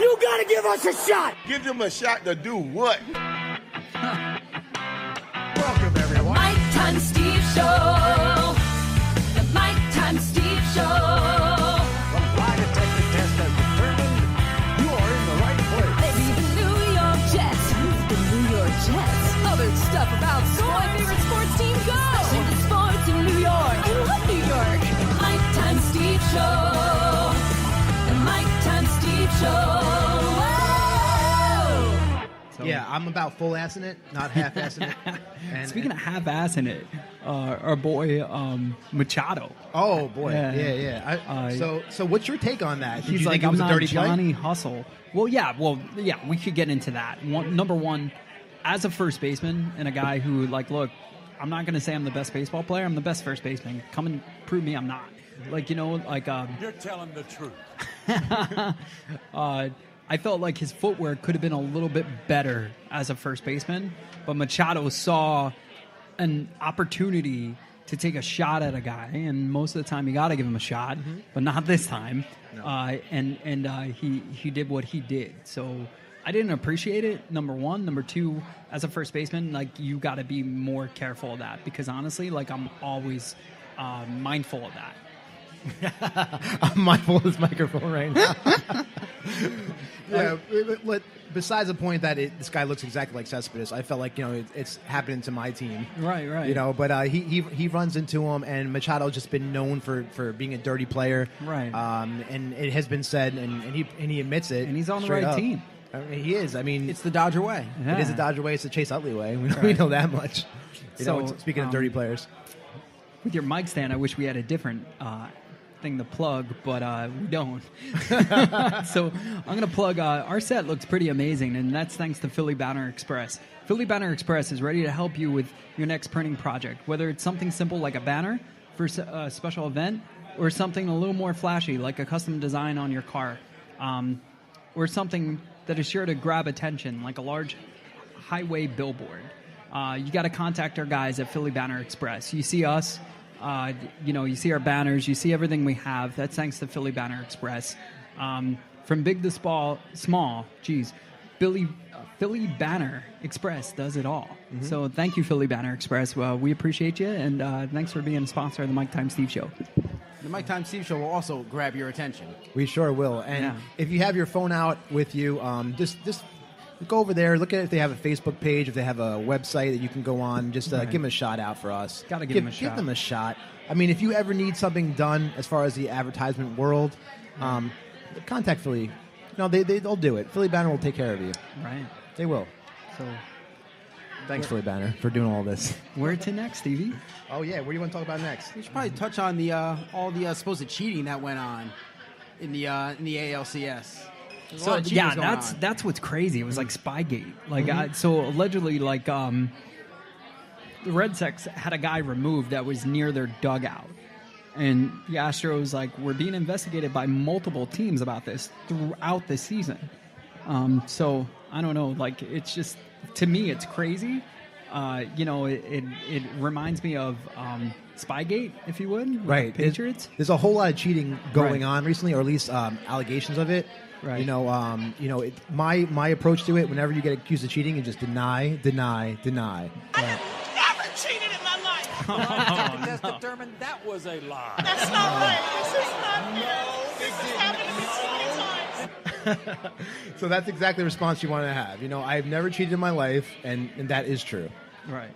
You gotta give us a shot! Give them a shot to do what? Welcome, everyone. Mike Time Steve Show. The Mike Time Steve Show. The lie detector test has determined you are in the right place. Maybe the New York Jets. The New York Jets. Other stuff about my favorite sports team. Go. Into sports in New York. I love New York. The Mike Time Steve Show. The Mike Time Steve Show. Yeah, I'm about full-assing it, not half-assing it. And, Speaking of half-assing it, our boy Machado. Oh boy, yeah. So what's your take on that? Did He's you like, think it I'm was a not dirty Johnny play? Hustle. Well, yeah, we could get into that. Number one, as a first baseman and a guy who, like, look, I'm not going to say I'm the best baseball player. I'm the best first baseman. Come and prove me I'm not. Like, You're telling the truth. I felt like his footwork could have been a little bit better as a first baseman, but Machado saw an opportunity to take a shot at a guy, and most of the time you got to give him a shot, but not this time. No. He did what he did. So I didn't appreciate it, number one. Number two, as a first baseman, like, you got to be more careful of that, because honestly, like, I'm always mindful of that. I'm mindful of this microphone right now. Yeah, but besides the point that this guy looks exactly like Cespedes, I felt like, it's happening to my team. Right. But he runs into him, and Machado's just been known for being a dirty player. Right. And it has been said, and he admits it. And he's on the straight right up. team. I mean, he is. I mean, It's the Dodger way. Yeah. it is the Dodger way. It's the Chase Utley way. We know that much. Speaking of dirty players. With your mic stand, I wish we had a different thing to plug, but we don't. So I'm going to plug, our set looks pretty amazing, and that's thanks to Philly Banner Express. Philly Banner Express is ready to help you with your next printing project, whether it's something simple like a banner for a special event, or something a little more flashy like a custom design on your car, or something that is sure to grab attention like a large highway billboard. You got to contact our guys at Philly Banner Express. You see us, you see our banners, you see everything we have. That's thanks to Philly Banner Express. From big to small, Philly Banner Express does it all. Mm-hmm. So thank you, Philly Banner Express. Well, we appreciate you, and thanks for being a sponsor of the Mike Time Steve Show. The Mike Time Steve Show will also grab your attention. We sure will. And if you have your phone out with you, just go over there, look at if they have a Facebook page, if they have a website that you can go on. Just give them a shout out for us. Got to give them a shot. Give them a shot. I mean, if you ever need something done as far as the advertisement world, contact Philly. No, they'll do it. Philly Banner will take care of you. Right. They will. So thanks, Philly Banner, for doing all this. Where to next, Stevie? Oh, yeah. What do you want to talk about next? We should probably touch on the all the supposed cheating that went on in the ALCS. So that's what's crazy. It was like Spygate. Like so allegedly, like the Red Sox had a guy removed that was near their dugout, and the Astros were being investigated by multiple teams about this throughout the season. So I don't know. Like, it's just, to me, it's crazy. It reminds me of Spygate, if you would, with right. the Patriots. There's a whole lot of cheating going on recently, or at least allegations of it. Right. My approach to it, whenever you get accused of cheating, is just deny. I have never cheated in my life. The test determined that was a lie. That's not right. This is not fair. This has happened to me so many times. So that's exactly the response you want to have. I've never cheated in my life, and that is true. Right.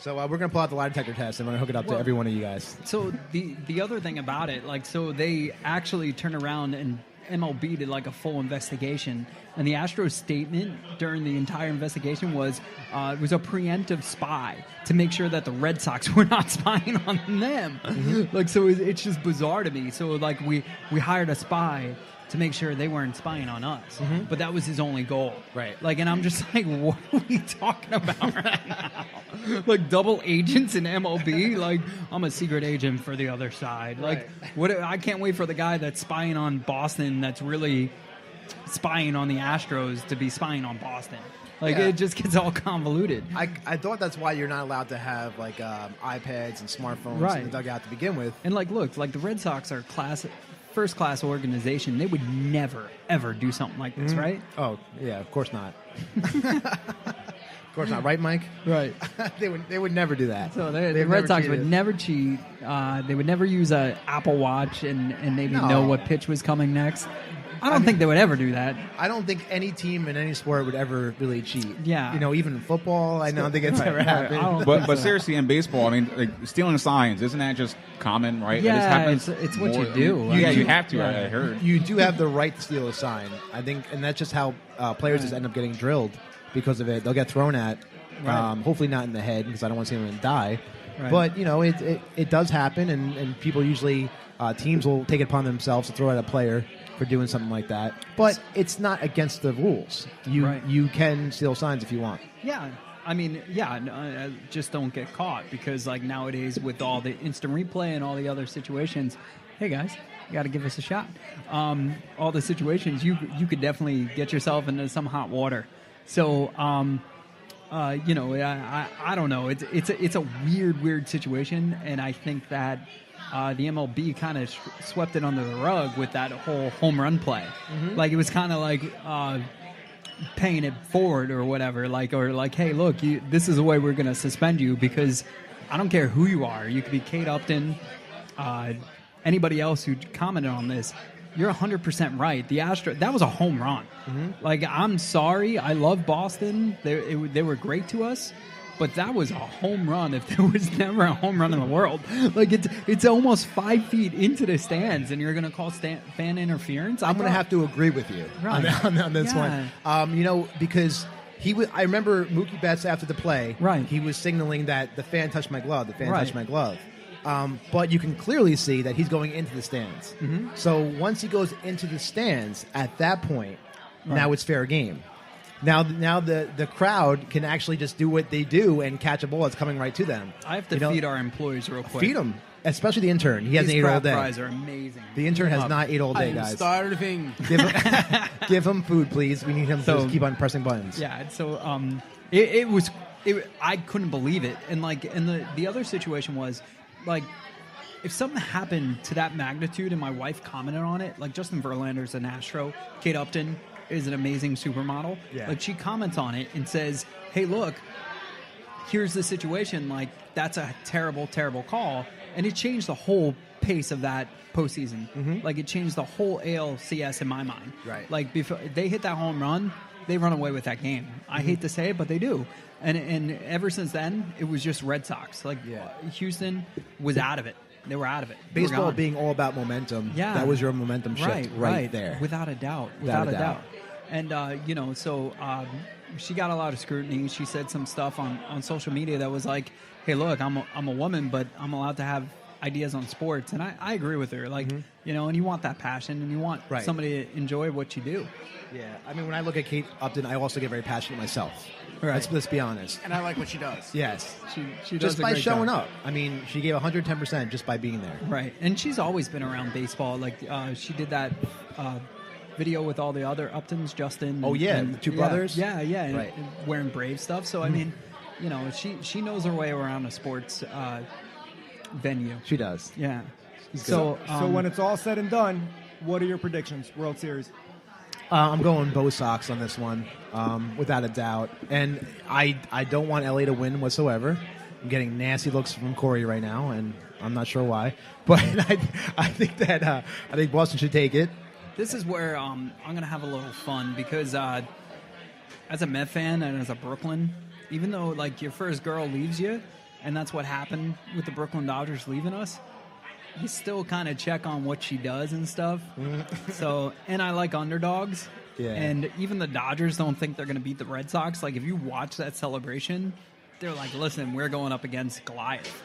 So we're going to pull out the lie detector test, and I'm going to hook it up to every one of you guys. So the other thing about it, so they actually turned around and MLB did a full investigation, and the Astros statement during the entire investigation was it was a preemptive spy to make sure that the Red Sox were not spying on them. Mm-hmm. So it's just bizarre to me. So we hired a spy to make sure they weren't spying on us, but that was his only goal. Right. And I'm just what are we talking about right now? Double agents in MLB? I'm a secret agent for the other side. Right. I can't wait for the guy that's spying on Boston that's really spying on the Astros to be spying on Boston. It just gets all convoluted. I thought that's why you're not allowed to have iPads and smartphones in the dugout to begin with. And look, the Red Sox are first class organization. They would never ever do something like this, right? Oh, yeah, of course not. Of course not. Right, Mike? Right. They would never do that. So the They've Red never Sox cheated. would never cheat. They would never use a Apple Watch and maybe know what pitch was coming next. I don't think they would ever do that. I don't think any team in any sport would ever really cheat. Yeah. Even in football, I don't think it's ever I happened. don't But think so. seriously, in baseball, I mean, like, stealing signs, isn't that just common, right? It just Yeah, happens it's what more- you do. Yeah, I you mean, have to. yeah. I heard. You do have the right to steal a sign, I think, and that's just how players just end up getting drilled because of it. They'll get thrown at, hopefully not in the head because I don't want to see them die. Right. But it does happen, and people usually teams will take it upon themselves to throw at a player for doing something like that. But it's not against the rules. You can steal signs if you want. Yeah. I mean, just don't get caught because, like, nowadays with all the instant replay and all the other situations, hey, guys, you got to give us a shot. All the situations, you could definitely get yourself into some hot water. So, I don't know. It's a weird situation, and I think that the MLB kind of swept it under the rug with that whole home run play. Like, it was kind of like paying it forward or whatever. Or hey, look, this is the way we're going to suspend you because I don't care who you are. You could be Kate Upton, anybody else who commented on this. You're 100% right. That was a home run. Like, I'm sorry. I love Boston. They were great to us. But that was a home run if there was never a home run in the world. Like, it's almost 5 feet into the stands, and you're going to call fan interference? I'm going to have to agree with you on this one. Because I remember Mookie Betts after the play. Right. He was signaling that the fan touched my glove. The fan touched my glove. But you can clearly see that he's going into the stands. So once he goes into the stands, at that point, now it's fair game. Now the crowd can actually just do what they do and catch a ball that's coming right to them. I have to feed our employees real quick. Feed them, especially the intern. He hasn't These ate all crab day. fries are amazing. The intern has not ate all day, I'm guys. starving. Give him food, please. We need him to keep on pressing buttons. Yeah, so I couldn't believe it. And the other situation was, like, if something happened to that magnitude and my wife commented on it, like Justin Verlander's an Astro, Kate Upton is an amazing supermodel. Yeah. Like, she comments on it and says, hey, look, here's the situation. Like, that's a terrible, terrible call. And it changed the whole pace of that postseason. Like, it changed the whole ALCS in my mind. Right. Like, before they hit that home run, they run away with that game. I hate to say it, but they do. And ever since then, it was just Red Sox. Like, Houston was out of it. They were out of it. They were Baseball gone. being all about momentum. Yeah. That was your momentum shift right there. Without a doubt. Without a doubt. And, she got a lot of scrutiny. She said some stuff on social media that was like, hey, look, I'm a woman, but I'm allowed to have ideas on sports. And I agree with her. Like, and you want that passion, and you want somebody to enjoy what you do. Yeah. I mean, when I look at Kate Upton, I also get very passionate myself. Right. Let's be honest. And I like what she does. Yes. She does Just a by great showing job. up. I mean, she gave 110% just by being there. Right. And she's always been around baseball. Like, she did that video with all the other Uptons, Justin. Oh, yeah, and, the two brothers? Yeah, and Right. wearing Brave stuff. So, I mean, she knows her way around a sports venue. She does. Yeah. So when it's all said and done, what are your predictions? World Series. I'm going Bo Sox on this one, without a doubt. And I don't want LA to win whatsoever. I'm getting nasty looks from Corey right now, and I'm not sure why. But I think that I think Boston should take it. This is where I'm going to have a little fun because as a Met fan and as a Brooklyn, even though, like, your first girl leaves you, and that's what happened with the Brooklyn Dodgers leaving us, you still kind of check on what she does and stuff. So, and I like underdogs. Yeah. And even the Dodgers don't think they're going to beat the Red Sox. Like, if you watch that celebration, they're like, listen, we're going up against Goliath.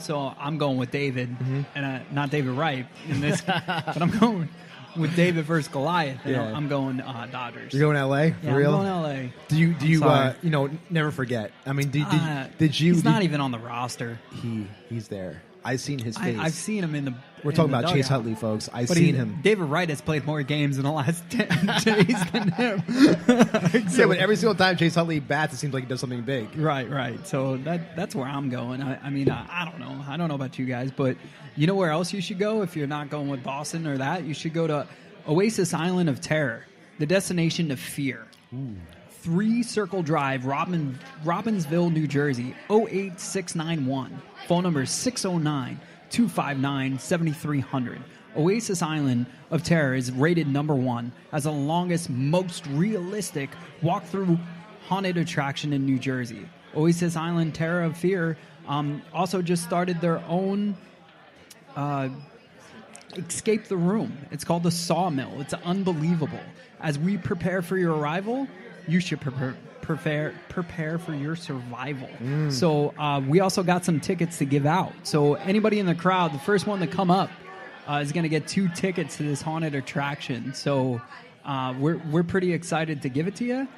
So I'm going with David, and not David Wright in this, but I'm going with David versus Goliath. And Yeah. I'm going Dodgers. You're going LA? For Yeah, real? I'm going LA. Do you sorry. never forget? I mean, did you? He's not even on the roster. He's there. I've seen his face. I've seen him in the. We're in talking the about Chase dugout. Utley, folks. I've But seen him. David Wright has played more games in the last 10 days than him. Yeah, but every single time Chase Utley bats, it seems like he does something big. Right. So that's where I'm going. I mean, I don't know. I don't know about you guys, but You know where else you should go if you're not going with Boston or that? You should go to Oasis Island of Terror, the destination of fear. 3 Circle Drive, Robbinsville, New Jersey, 08691. Phone number is 609-259-7300. Oasis Island of Terror is rated #1 as the longest, most realistic walk-through haunted attraction in New Jersey. Oasis Island Terror of Fear also just started their own Escape the Room. It's called the Sawmill. It's unbelievable. As we prepare for your arrival, you should prepare for your survival. So we also got some tickets to give out. So anybody in the crowd, the first one to come up is going to get 2 tickets to this haunted attraction. So we're pretty excited to give it to you.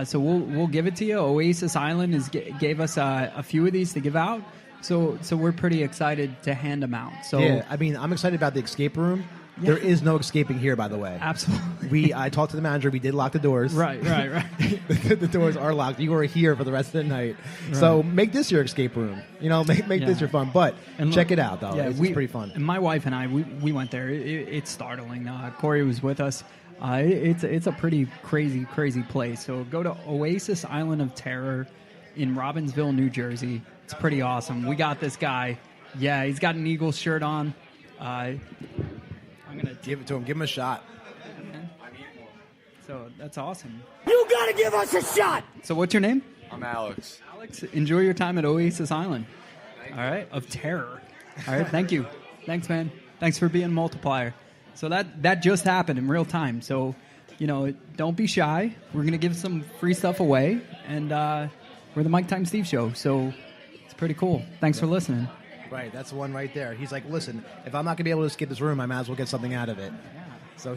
So we'll give it to you. Oasis Island gave us a few of these to give out. So we're pretty excited to hand them out. So yeah, I mean, I'm excited about the escape room. Yeah. There is no escaping here, by the way. Absolutely. I talked to the manager. We did lock the doors. Right. The doors are locked. You are here for the rest of the night. Right. So make this your escape room. You know, make this your fun. But check it out, though. Yeah, it's pretty fun. And my wife and I, we went there. It's startling. Corey was with us. It's a pretty crazy place. So go to Oasis Island of Terror in Robbinsville, New Jersey. It's pretty awesome. We got this guy. Yeah, he's got an Eagles shirt on. I'm going to give it to him. Give him a shot. So that's awesome. You gotta give us a shot! So what's your name? I'm Alex. Alex, enjoy your time at Oasis Island. All right, of Terror. All right, thank you. Thanks, man. Thanks for being multiplier. So that just happened in real time. So, don't be shy. We're going to give some free stuff away. And we're the Mike Time Steve Show. So it's pretty cool. Thanks for listening. Right, that's the one right there. He's like, listen, if I'm not going to be able to escape this room, I might as well get something out of it. Yeah. So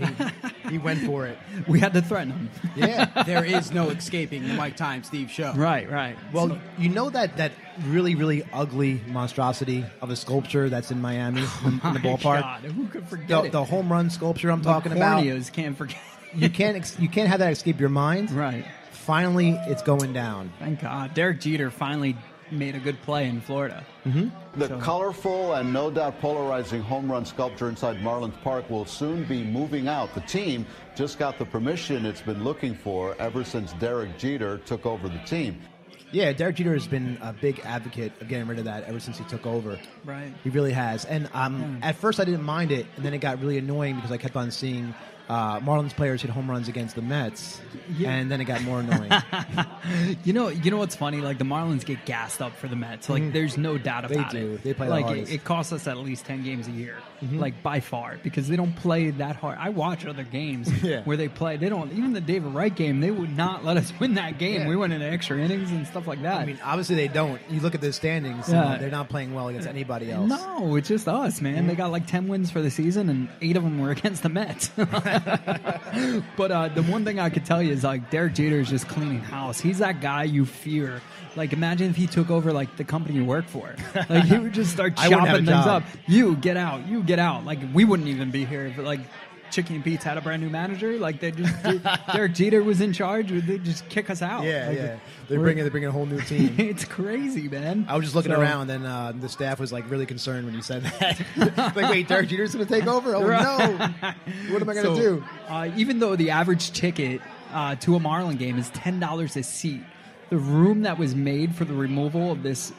he went for it. We had to threaten him. Yeah. There is no escaping the Mike Time Steve Show. Right. Well, you know that really, really ugly monstrosity of a sculpture that's in Miami in the ballpark? God, who could forget it? The home run sculpture I'm talking about. Corneas can't forget. You can't have that escape your mind. Right. Finally, it's going down. Thank God. Derek Jeter finally made a good play in Florida. Mm-hmm. The colorful and no doubt polarizing home run sculpture inside Marlins Park will soon be moving out. The team just got the permission it's been looking for ever since Derek Jeter took over the team. Yeah, Derek Jeter has been a big advocate of getting rid of that ever since he took over. Right. He really has. And at first I didn't mind it, and then it got really annoying because I kept on seeing Marlins players hit home runs against the Mets, and then it got more annoying. You know what's funny? Like, the Marlins get gassed up for the Mets. Like, there's no doubt about it. They do. They play like the hardest. It costs us at least 10 games a year, like by far, because they don't play that hard. I watch other games where they play. They don't. Even the David Wright game, they would not let us win that game. We went into extra innings and stuff like that. I mean, obviously they don't. You look at the standings, they're not playing well against anybody else. No, it's just us, man. They got like 10 wins for the season, and 8 of them were against the Mets. But the one thing I could tell you is, like, Derek Jeter is just cleaning house. He's that guy you fear. Like, imagine if he took over, like, the company you work for. Like, he would just start chopping things up. You get out. You get out. Like, we wouldn't even be here if, like, Chickie and Pete's had a brand new manager. Like, they just Derek Jeter was in charge. They'd just kick us out. Yeah. They're bringing a whole new team. It's crazy, man. I was just looking around, and the staff was like really concerned when you said that. Like, wait, Derek Jeter's going to take over? Oh no! What am I going to do? Even though the average ticket to a Marlin game is $10 a seat, the room that was made for the removal of this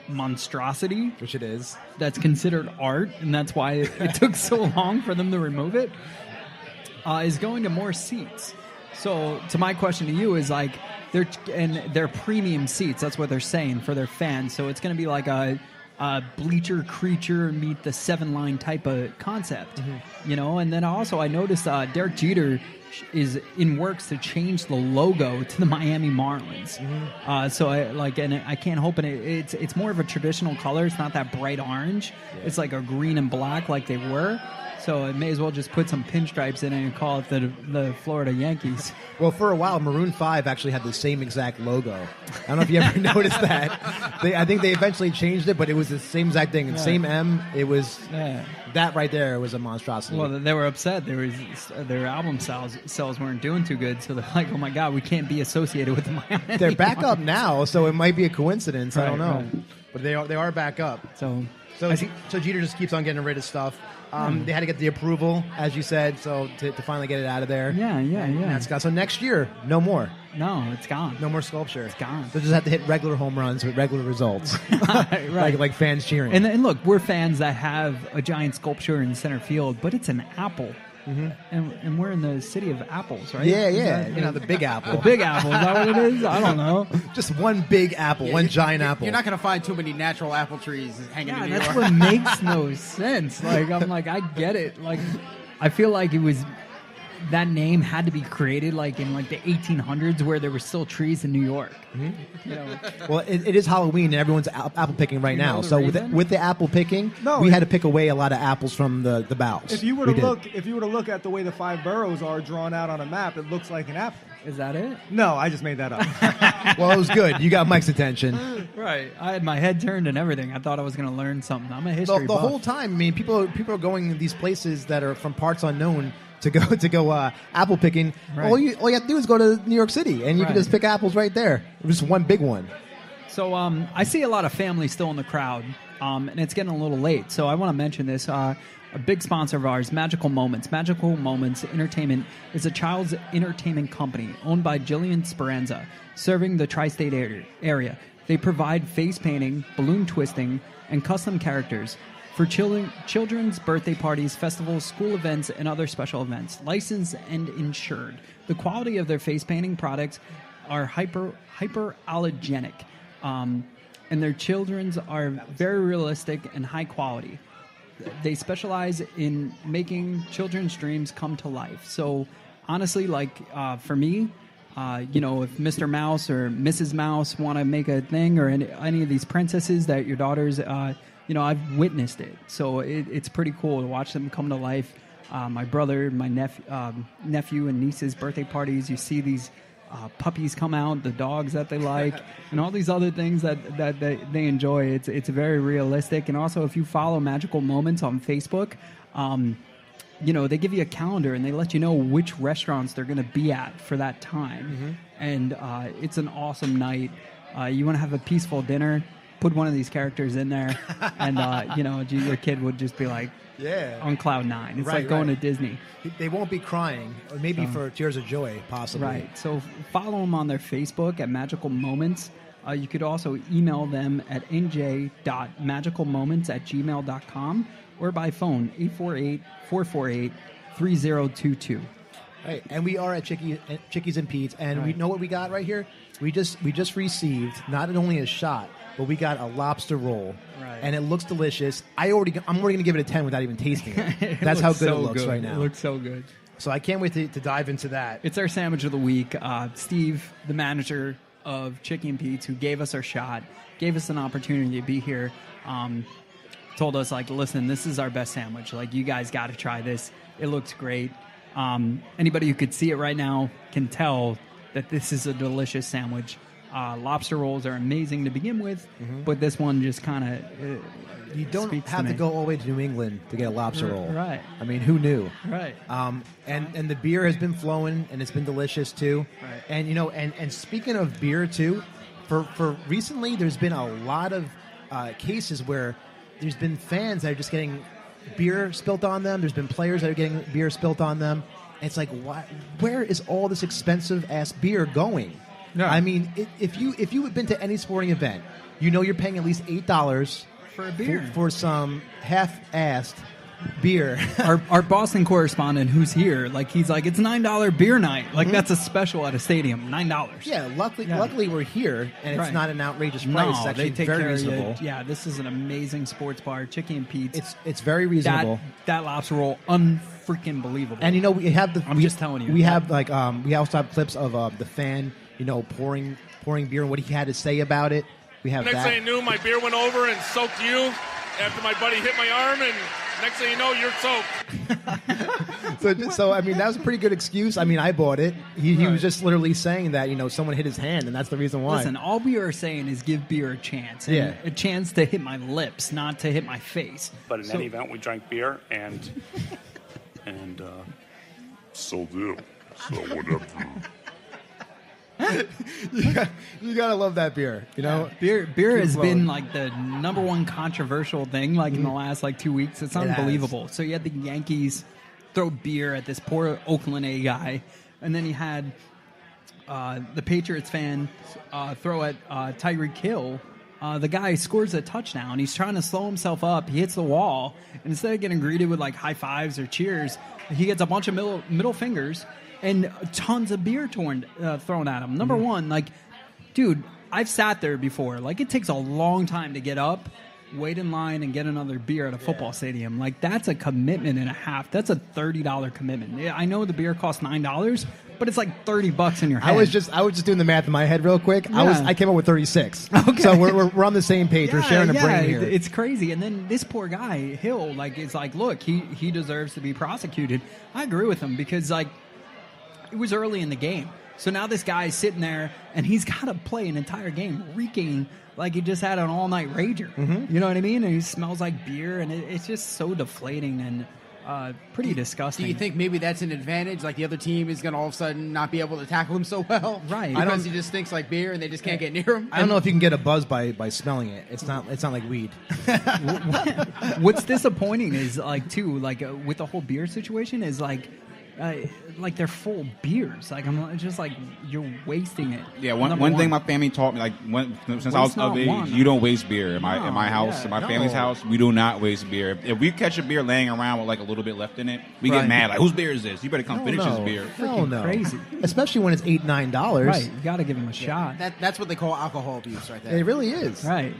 monstrosity, which it is, that's considered art, and that's why it took so long for them to remove it, is going to more seats. So to my question to you is, like, they're premium seats. That's what they're saying for their fans. So it's going to be like a bleacher creature meet the 7-line type of concept, And then also I noticed Derek Jeter is in works to change the logo to the Miami Marlins. So I can't hope it's more of a traditional color. It's not that bright orange. It's like a green and black like they were. So it may as well just put some pinstripes in it and call it the Florida Yankees. Well, for a while, Maroon 5 actually had the same exact logo. I don't know if you ever noticed that. I think they eventually changed it, but it was the same exact thing. Same M. It was that right there was a monstrosity. Well, they were upset. Their album sales weren't doing too good, so they're like, oh my God, we can't be associated with the Miami. They're back up now, so it might be a coincidence. I don't know. Right. But they are back up. So So Jeter just keeps on getting rid of stuff. They had to get the approval, as you said, so to finally get it out of there. Yeah. So next year, no more. No, it's gone. No more sculpture. It's gone. They'll just have to hit regular home runs with regular results. Right. like fans cheering. And look, we're fans that have a giant sculpture in center field, but it's an apple. And we're in the city of apples, right? Yeah. The Big Apple. The Big Apple. Is that what it is? I don't know. Just one big apple, one giant apple. You're not going to find too many natural apple trees hanging in New York. That's what makes no sense. I'm like, I get it. Like, I feel like it was that name had to be created like in like the 1800s where there were still trees in New York. You know? Well, it is Halloween and everyone's apple picking right now. So with the apple picking, we had to pick away a lot of apples from the boughs. If you were to look at the way the 5 boroughs are drawn out on a map, it looks like an apple. Is that it? No, I just made that up. Well, it was good. You got Mike's attention. Right. I had my head turned and everything. I thought I was going to learn something. I'm a history The buff. whole time, I mean, people are going to these places that are from parts unknown to go apple picking. Right. All you have to do is go to New York City, and you can just pick apples right there. Just one big one. So I see a lot of families still in the crowd, and it's getting a little late. So I want to mention this. A big sponsor of ours, Magical Moments. Magical Moments Entertainment is a child's entertainment company owned by Jillian Speranza, serving the tri-state area. They provide face painting, balloon twisting, and custom characters for children's birthday parties, festivals, school events, and other special events. Licensed and insured. The quality of their face painting products are hyperallergenic, and their children's are very realistic and high quality. They specialize in making children's dreams come to life. So honestly, for me, if Mr. Mouse or Mrs. Mouse want to make a thing, or any of these princesses that your daughters, I've witnessed it. So it's pretty cool to watch them come to life. My brother, my nephew and niece's birthday parties, you see these puppies come out, the dogs that they like, and all these other things that they enjoy. It's very realistic. And also, if you follow Magical Moments on Facebook, they give you a calendar and they let you know which restaurants they're going to be at for that time. And it's an awesome night. You want to have a peaceful dinner, put one of these characters in there, and your kid would just be like, on cloud 9. It's like going to Disney. They won't be crying, or maybe for tears of joy, possibly. Right. So follow them on their Facebook at Magical Moments. You could also email them at nj.magicalmoments@gmail.com or by phone 848-448-3022. Right, and we are at Chickies and Pete's, and we know what we got right here. We just received not only a shot, but we got a lobster roll, and it looks delicious. I'm already going to give it a 10 without even tasting it. That's how good it looks right now. It looks so good. So I can't wait to dive into that. It's our sandwich of the week. Steve, the manager of Chickie and Pete's, who gave us our shot, gave us an opportunity to be here, told us, listen, this is our best sandwich. You guys got to try this. It looks great. Anybody who could see it right now can tell that this is a delicious sandwich. Lobster rolls are amazing to begin with, but this one just kind of you don't have to go all the way to New England to get a lobster roll. Right. I mean, who knew? Right. And the beer has been flowing, and it's been delicious too. Right. And and speaking of beer too, for recently there's been a lot of cases where there's been fans that are just getting beer spilt on them. There's been players that are getting beer spilt on them. And it's like, where is all this expensive ass beer going? Yeah. I mean, if you had been to any sporting event, you're paying at least $8 for a beer for some half-assed beer. Our Boston correspondent, who's here, he's like, it's $9 beer night. That's a special at a stadium, $9. Yeah, luckily we're here, and it's not an outrageous price. No, it's actually they take very care reasonable. of you. Yeah, this is an amazing sports bar, Chickie and Pete's. It's very reasonable. That lobster roll, unfreaking believable. And we have I'm just telling you. We have we also have clips of the fan, pouring beer and what he had to say about it. We have next that. thing I knew, my beer went over and soaked you after my buddy hit my arm, and next thing you know, you're soaked. So I mean, that was a pretty good excuse. I mean, I bought it. He was just literally saying that someone hit his hand, and that's the reason why. Listen, all we are saying is give beer a chance. And a chance to hit my lips, not to hit my face. But in any event, we drank beer and so do. So whatever. You gotta love that beer. You know, Beer has flowing. been like the number one controversial thing like in the last like 2 weeks. It's unbelievable. So you had the Yankees throw beer at this poor Oakland A guy, and then you had the Patriots fan throw at Tyreek Hill. The guy scores a touchdown. He's trying to slow himself up. He hits the wall, and instead of getting greeted with like high fives or cheers, he gets a bunch of middle fingers and tons of beer thrown at him. Number one, like, dude, I've sat there before. Like, it takes a long time to get up, wait in line, and get another beer at a football stadium. Like, that's a commitment and a half. That's a $30 commitment. Yeah, I know the beer costs $9, but it's like $30 in your head. I was just doing the math in my head real quick. Yeah. I came up with 36. Okay. So we're on the same page. We're sharing a brain here. It's crazy. And then this poor guy, Hill, like, it's like, look, he deserves to be prosecuted. I agree with him because, like, it was early in the game. So now this guy is sitting there, and he's got to play an entire game reeking like he just had an all-night rager. Mm-hmm. You know what I mean? And he smells like beer, and it's just so deflating and pretty disgusting. Do you think maybe that's an advantage? Like the other team is going to all of a sudden not be able to tackle him so well? Right. Because he just stinks like beer and they just can't get near him? I don't know if you can get a buzz by smelling it. It's not like weed. What's disappointing is, like, too, like, with the whole beer situation is, like they're full beers. Like, I'm just like, you're wasting it. Yeah, one thing my family taught me, like, since I was of age, you don't waste beer. In my house, in my family's house, we do not waste beer. If we catch a beer laying around with like a little bit left in it, we get mad. Like, whose beer is this? You better come finish this beer. Hell no. Crazy. Especially when it's $8-9. Right, you got to give him a shot. That's what they call alcohol abuse right there. It really is. Right.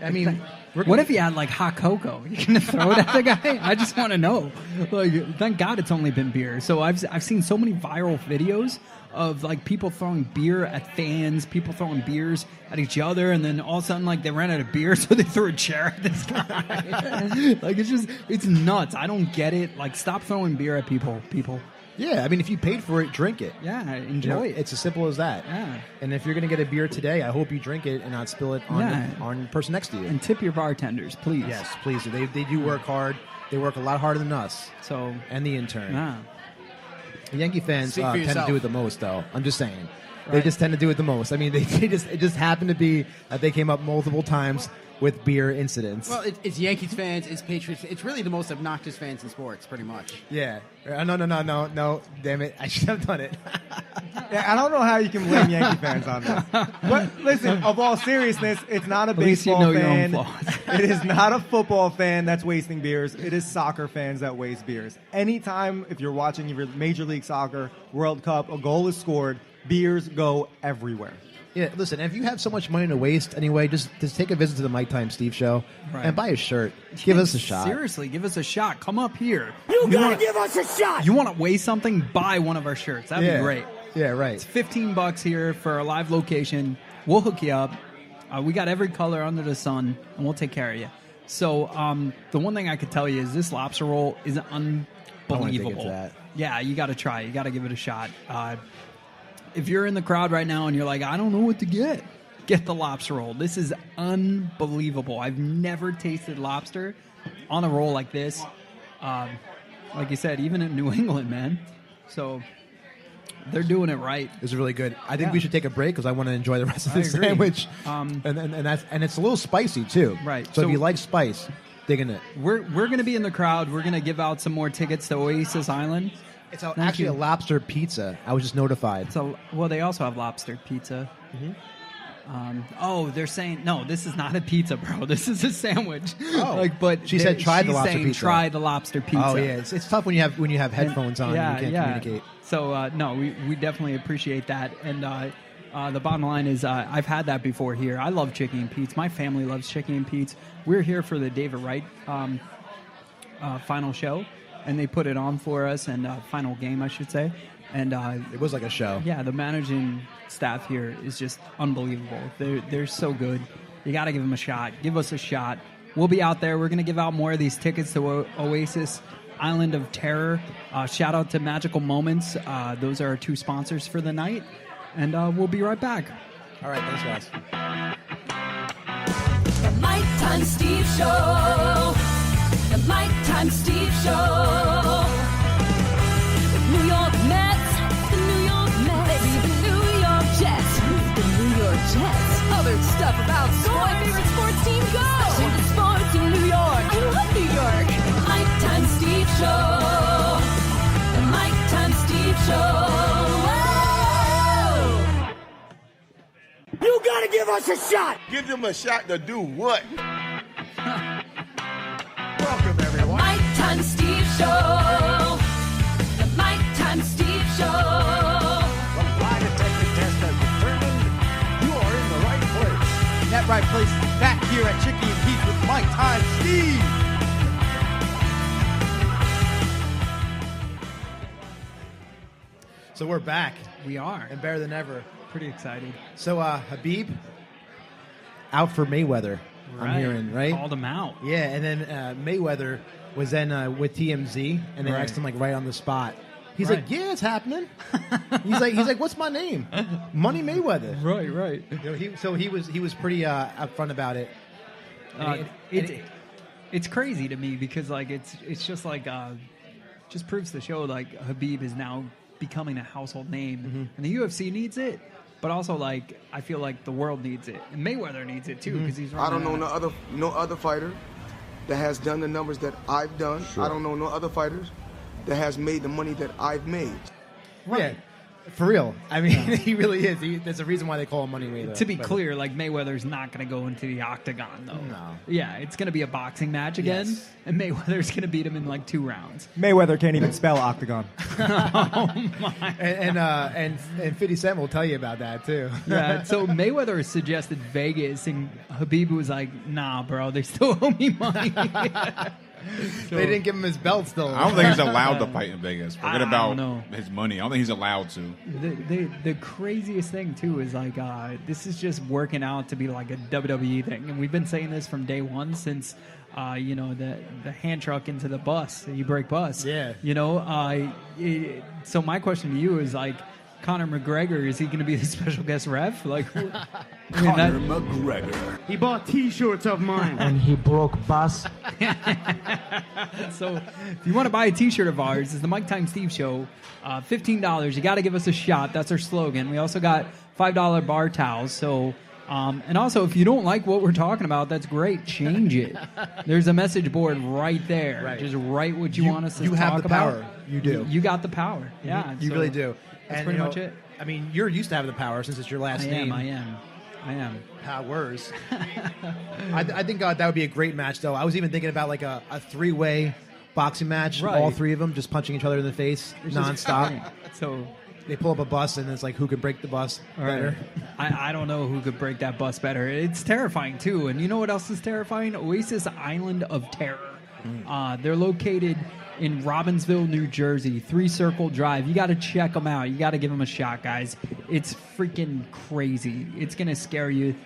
I mean, what if you had like hot cocoa? You gonna throw it at the guy? I just want to know. Like, thank God it's only been beer. So I've seen so many viral videos of like people throwing beer at fans, people throwing beers at each other, and then all of a sudden like they ran out of beer, so they threw a chair at this guy. Like, it's nuts. I don't get it. Like, stop throwing beer at people. Yeah, I mean, if you paid for it, drink it. Yeah, enjoy it. It's as simple as that. Yeah. And if you're going to get a beer today, I hope you drink it and not spill it on the person next to you. And tip your bartenders, please. Yes, please. They do work hard. They work a lot harder than us. So, and the intern. Yeah. The Yankee fans tend to do it the most, though. I'm just saying. Right. They just tend to do it the most. I mean, it just happened to be that they came up multiple times with beer incidents. Well, it's Yankees fans, it's Patriots. It's really the most obnoxious fans in sports, pretty much. Yeah. No. Damn it. I should have done it. Yeah, I don't know how you can blame Yankee fans on this. But listen, of all seriousness, it's not a baseball fan. It is not a football fan that's wasting beers. It is soccer fans that waste beers. Anytime, if you're watching your Major League Soccer, World Cup, a goal is scored, beers go everywhere. Yeah, listen, if you have so much money to waste anyway, just take a visit to the Mike Time Steve Show and buy a shirt. Give us a shot. Seriously, give us a shot. Come up here. You gotta give us a shot. You want to waste something? Buy one of our shirts. That'd be great. Yeah, right. It's $15 here for a live location. We'll hook you up. We got every color under the sun, and we'll take care of you. So the one thing I could tell you is this lobster roll is unbelievable. Yeah, you got to try it. You got to give it a shot. If you're in the crowd right now and you're like, I don't know what to get the lobster roll. This is unbelievable. I've never tasted lobster on a roll like this. Like you said, even in New England, man. So they're doing it right. This is really good. I think we should take a break because I want to enjoy the rest of the sandwich. And it's a little spicy too. Right. So if you like spice, dig in it. We're going to be in the crowd. We're going to give out some more tickets to Oasis Island. It's actually a lobster pizza. I was just notified. Well, they also have lobster pizza. Mm-hmm. They're saying no. This is not a pizza, bro. This is a sandwich. Oh, but she said try the lobster pizza. Try the lobster pizza. Oh yeah, it's tough when you have headphones on and you can't communicate. So no, we definitely appreciate that. And the bottom line is I've had that before here. I love Chickie and Pete's. My family loves Chickie and Pete's. We're here for the David Wright final show. And they put it on for us, and final game, I should say. And it was like a show. Yeah, the managing staff here is just unbelievable. They're so good. You got to give them a shot. Give us a shot. We'll be out there. We're going to give out more of these tickets to Oasis Island of Terror. Shout out to Magical Moments. Those are our two sponsors for the night. And we'll be right back. All right, thanks, guys. The Mike Time Steve Show. The Mike Time Steve Show. The New York Mets, the New York Mets, the New York Jets. gotta give us a shot. Give them a shot to do what? Welcome, everyone. Mike Time Steve Show. The Mike Time Steve Show. The lie detector test has determined you are in the right place. That right place is back here at Chickie and Keith with Mike Time Steve. So we're back. We are. And better than ever. Pretty excited. So Khabib out for Mayweather. I'm hearing, right? Called him out. Yeah, and then Mayweather was then with TMZ, and they asked him like right on the spot. He's like, "Yeah, it's happening." he's like, "What's my name? Money Mayweather." Right. You know, he was pretty upfront about it. It's crazy to me because like it's just like just proves the show like Khabib is now becoming a household name, and the UFC needs it. But also, like, I feel like the world needs it, and Mayweather needs it too because he's. I don't know no other fighter that has done the numbers that I've done. Sure. I don't know no other fighters that has made the money that I've made. Right. Yeah, for real. I mean, he really is. There's a reason why they call him Money Mayweather. To be clear, like Mayweather's not going to go into the octagon, though. No. Yeah, it's going to be a boxing match again, and Mayweather's going to beat him in like 2 rounds. Mayweather can't even spell octagon. Oh my! And 50 Cent will tell you about that too. Yeah. So Mayweather suggested Vegas, and Khabib was like, "Nah, bro, they still owe me money." So, they didn't give him his belt still. I don't think he's allowed to fight in Vegas. Forget about his money. I don't think he's allowed to. The craziest thing, too, is like this is just working out to be like a WWE thing. And we've been saying this from day one since, the hand truck into the bus. You break bus. Yeah. So my question to you is like, Conor McGregor, is he going to be the special guest ref? Like, Conor McGregor. He bought T-shirts of mine. And he broke bus. So if you want to buy a T-shirt of ours, it's the Mike Time Steve Show. $15. You got to give us a shot. That's our slogan. We also got $5 bar towels. So, and also if you don't like what we're talking about, that's great. Change it. There's a message board right there. Right. Just write what you want us to talk about. You have the power. You do. You got the power. Yeah. You really do. That's and, pretty much it. I mean, you're used to having the power since it's your last name. I am. Powers. I think that would be a great match, though. I was even thinking about like a 3-way boxing match. Right. All 3 of them just punching each other in the face nonstop. So they pull up a bus, and it's like who can break the bus better. I don't know who could break that bus better. It's terrifying, too. And you know what else is terrifying? Oasis Island of Terror. They're located in Robbinsville, New Jersey, 3 Circle Drive. You got to check them out. You got to give them a shot, guys. It's freaking crazy. It's going to scare you.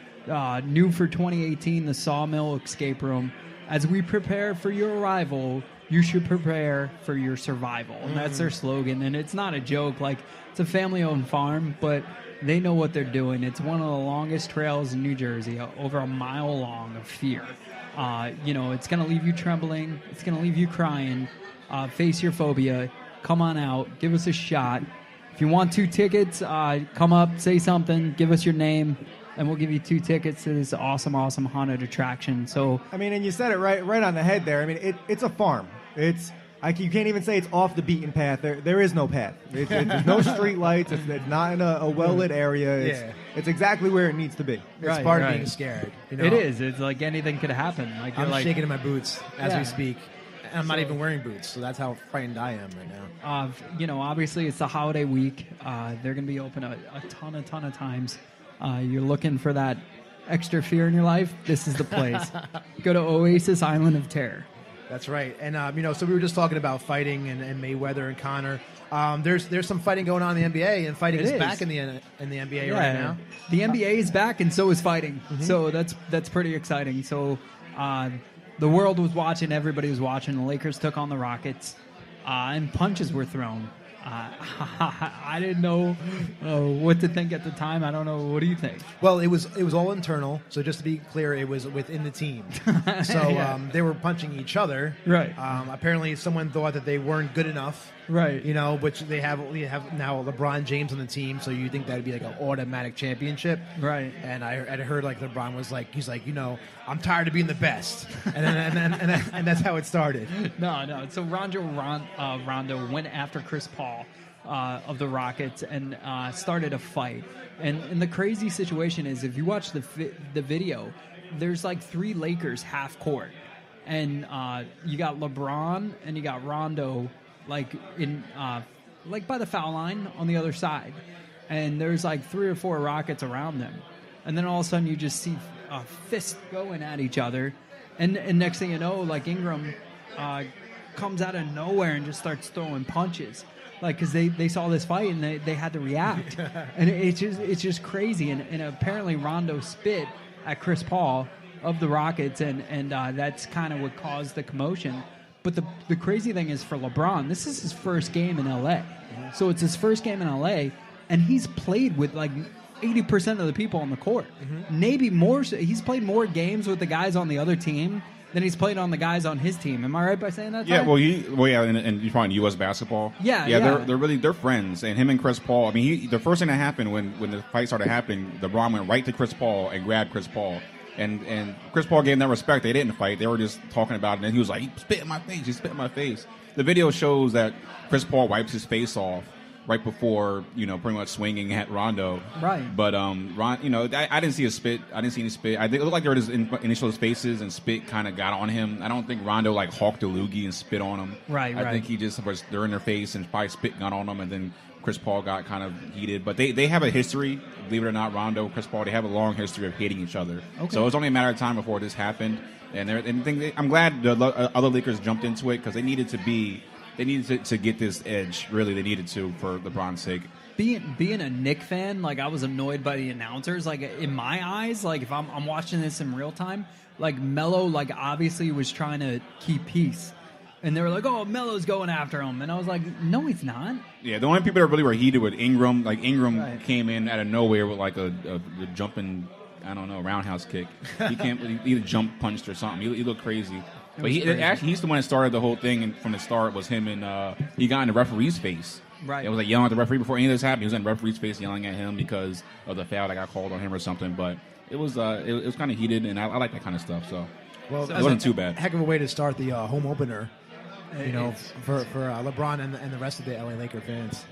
New for 2018, the Sawmill Escape Room. As we prepare for your arrival, you should prepare for your survival. And that's their slogan. And it's not a joke. Like, it's a family-owned farm, but they know what they're doing. It's one of the longest trails in New Jersey, over a mile long of fear. It's going to leave you trembling. It's going to leave you crying. Face your phobia. Come on out. Give us a shot. If you want 2 tickets, come up, say something, give us your name, and we'll give you 2 tickets to this awesome haunted attraction. So, I mean, and you said it right on the head there. I mean, it's a farm. It's you can't even say it's off the beaten path. There is no path. There's no street lights. It's not in a well-lit area. It's exactly where it needs to be. It's part of being scared. It is. It's like anything could happen. Like I'm shaking in my boots as we speak. I'm not even wearing boots, so that's how frightened I am right now. Obviously it's the holiday week. They're going to be open a ton of times. You're looking for that extra fear in your life, this is the place. Go to Oasis Island of Terror. That's right. And, so we were just talking about fighting and Mayweather and Conor. There's some fighting going on in the NBA, and fighting is back in the NBA right now. The NBA is back, and so is fighting. So that's pretty exciting. So the world was watching. Everybody was watching. The Lakers took on the Rockets, and punches were thrown. I didn't know what to think at the time. I don't know. What do you think? Well, it was all internal. So just to be clear, it was within the team. So they were punching each other. Right. Apparently, someone thought that they weren't good enough. Right. Which we have now LeBron James on the team. So you think that'd be like an automatic championship. Right. And I heard like LeBron was like, he's like, I'm tired of being the best. And that's how it started. No. So Rondo went after Chris Paul. of the Rockets and started a fight. And the crazy situation is, if you watch the video, there's like 3 Lakers half court, and you got LeBron and you got Rondo like in like by the foul line on the other side, and there's like 3 or 4 Rockets around them, and then all of a sudden you just see fists going at each other, and next thing you know, like Ingram comes out of nowhere and just starts throwing punches, like because they saw this fight and they had to react, and it's just crazy, and apparently Rondo spit at Chris Paul of the Rockets, and that's kind of what caused the commotion. But the crazy thing is, for LeBron, this is his first game in LA. So it's his first game in LA, and he's played with like 80% of the people on the court. Maybe more. He's played more games with the guys on the other team than he's played on the guys on his team. Am I right by saying that? Yeah, Ty? well, and you find U.S. basketball. Yeah. They're friends, and him and Chris Paul. I mean, the first thing that happened when the fight started happening, LeBron went right to Chris Paul and grabbed Chris Paul. And Chris Paul gave them respect. They didn't fight. They were just talking about it. And then he was like, he spit in my face. He spit in my face. The video shows that Chris Paul wipes his face off right before, pretty much swinging at Rondo. Right. But, I didn't see a spit. I didn't see any spit. It looked like there were just initial spaces, and spit kind of got on him. I don't think Rondo, like, hawked a loogie and spit on him. Right. I think he just was, they're in their face, and probably spit got on them, and then Chris Paul got kind of heated. But they have a history, believe it or not, Rondo, Chris Paul, they have a long history of hating each other. Okay. So it was only a matter of time before this happened. And I'm glad the other Lakers jumped into it, because they needed to get this edge. Really, they needed to, for LeBron's sake. Being a Knicks fan, like, I was annoyed by the announcers. Like, in my eyes, like, if I'm watching this in real time, like, Melo, like, obviously was trying to keep peace. And they were like, oh, Melo's going after him. And I was like, no, he's not. Yeah, the only people that really were heated with Ingram. Like, Ingram came in out of nowhere with, like, a jumping, I don't know, roundhouse kick. He either jump punched or something. He looked crazy. But he's the one that started the whole thing, and from the start was him, and he got in the referee's face. Right. It was like yelling at the referee before any of this happened. He was in the referee's face yelling at him because of the foul that got called on him or something. But it was kind of heated, and I like that kind of stuff. So it wasn't too bad. Heck of a way to start the home opener, for LeBron and the rest of the LA Laker fans.